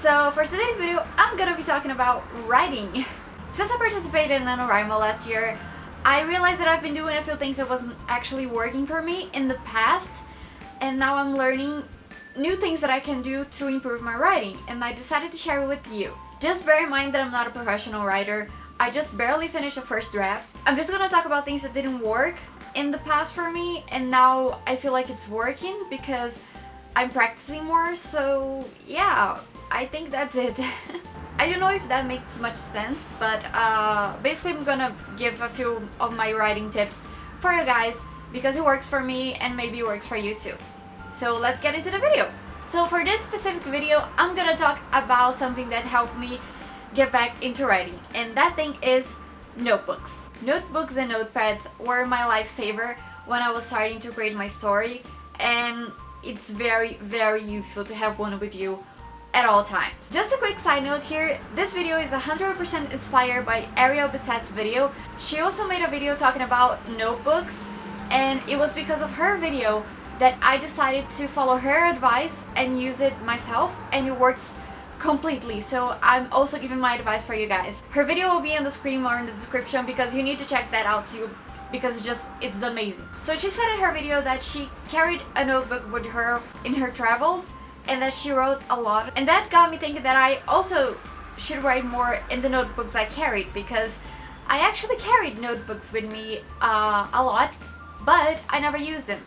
So for today's video, I'm gonna be talking about writing. Since I participated in NaNoWriMo last year, I realized that I've been doing a few things that wasn't actually working for me in the past, and now I'm learning new things that I can do to improve my writing, and I decided to share it with you. Just bear in mind that I'm not a professional writer. I just barely finished the first draft. I'm just gonna talk about things that didn't work in the past for me, and now I feel like it's working because I'm practicing more, so yeah, I think that's it. I don't know if that makes much sense, but basically I'm gonna give a few of my writing tips for you guys because it works for me and maybe it works for you too. So let's get into the video. So for this specific video, I'm gonna talk about something that helped me get back into writing, and that thing is notebooks. Notebooks and notepads were my lifesaver when I was starting to create my story, and it's very, very useful to have one with you at all times. Just a quick side note here, this video is 100% inspired by Ariel video. She also made a video talking about notebooks, and it was because of her video that I decided to follow her advice and use it myself, and it works completely. So I'm also giving my advice for you guys. Her video will be on the screen or in the description because you need to check that out too, because it's amazing. So she said in her video that she carried a notebook with her in her travels and that she wrote a lot, and that got me thinking that I also should write more in the notebooks I carried, because I actually carried notebooks with me a lot, but I never used them.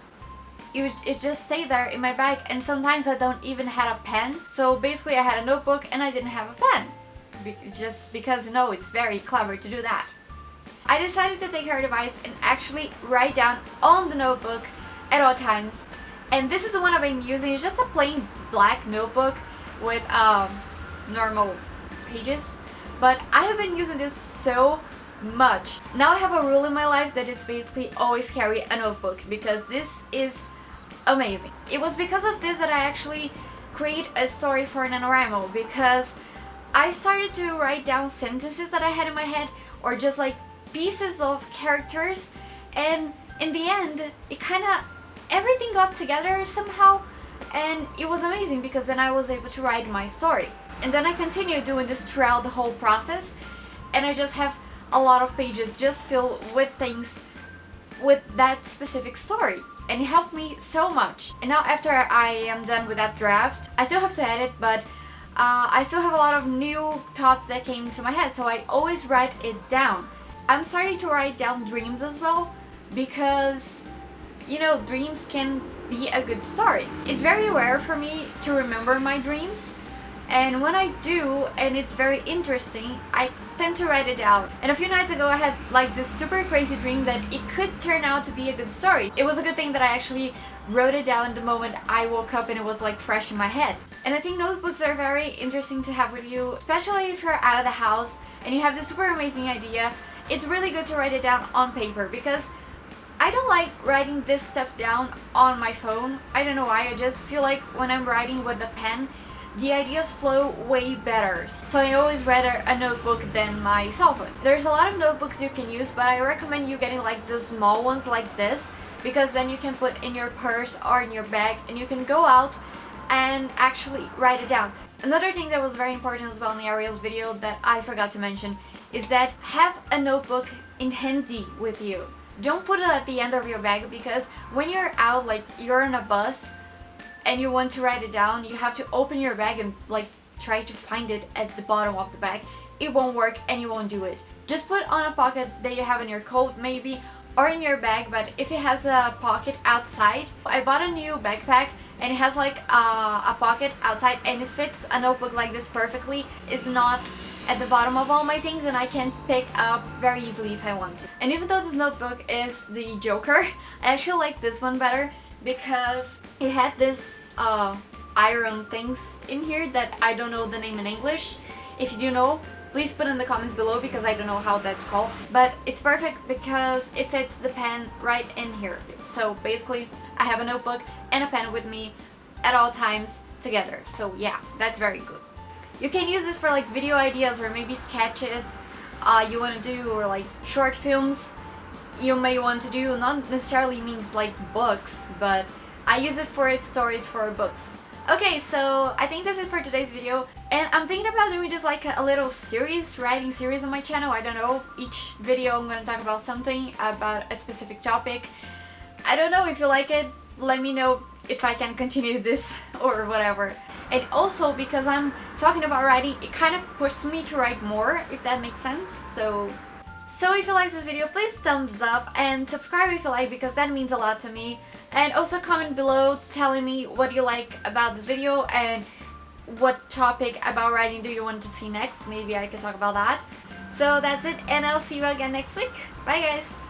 It just stayed there in my bag, and sometimes I don't even have a pen. So basically I had a notebook and I didn't have a pen, just because, you know, it's very clever to do that. I decided to take her advice and actually write down on the notebook at all times. And this is the one I've been using. It's just a plain black notebook with normal pages. But I have been using this so much. Now I have a rule in my life that is basically always carry a notebook, because this is amazing. It was because of this that I actually create a story for NaNoWriMo, because I started to write down sentences that I had in my head, or just like pieces of characters, and in the end it kind of everything got together somehow, and it was amazing because then I was able to write my story. And then I continued doing this throughout the whole process, and I just have a lot of pages just filled with things with that specific story, and it helped me so much. And now after I am done with that draft, I still have to edit, but I still have a lot of new thoughts that came to my head, so I always write it down. I'm starting to write down dreams as well, because, you know, dreams can be a good story. It's very rare for me to remember my dreams, and when I do and it's very interesting, I tend to write it down. And a few nights ago I had like this super crazy dream that it could turn out to be a good story. It was a good thing that I actually wrote it down the moment I woke up and it was like fresh in my head. And I think notebooks are very interesting to have with you, especially if you're out of the house and you have this super amazing idea. It's really good to write it down on paper, because I don't like writing this stuff down on my phone. I don't know why, I just feel like when I'm writing with a pen, the ideas flow way better. So I always rather a notebook than my cell phone. There's a lot of notebooks you can use, but I recommend you getting like the small ones like this, because then you can put in your purse or in your bag and you can go out and actually write it down. Another thing that was very important as well in Ariel's video that I forgot to mention is that have a notebook in handy with you. Don't put it at the end of your bag, because when you're out, like you're on a bus and you want to write it down, you have to open your bag and like try to find it at the bottom of the bag. It won't work and you won't do it. Just put on a pocket that you have in your coat maybe, or in your bag, but if it has a pocket outside. I bought a new backpack and it has like a pocket outside, and it fits a notebook like this perfectly. It's not at the bottom of all my things, and I can pick up very easily if I want to. And even though this notebook is the Joker, I actually like this one better, because it had this iron things in here that I don't know the name in English. If you do know, please put in the comments below, because I don't know how that's called. But it's perfect because it fits the pen right in here. So basically I have a notebook and a pen with me at all times together. So yeah, that's very good. You can use this for like video ideas, or maybe sketches you want to do, or like short films you may want to do. Not necessarily means like books, but I use it for its stories for books. Okay, so I think that's it for today's video, and I'm thinking about doing just like a little series, writing series on my channel. I don't know, each video I'm gonna talk about something, about a specific topic. I don't know, if you like it, let me know if I can continue this or whatever. And also, because I'm talking about writing, it kind of pushes me to write more, if that makes sense. So if you like this video, please thumbs up and subscribe if you like, because that means a lot to me. And also comment below telling me what you like about this video and what topic about writing do you want to see next. Maybe I can talk about that. So that's it, and I'll see you again next week. Bye guys!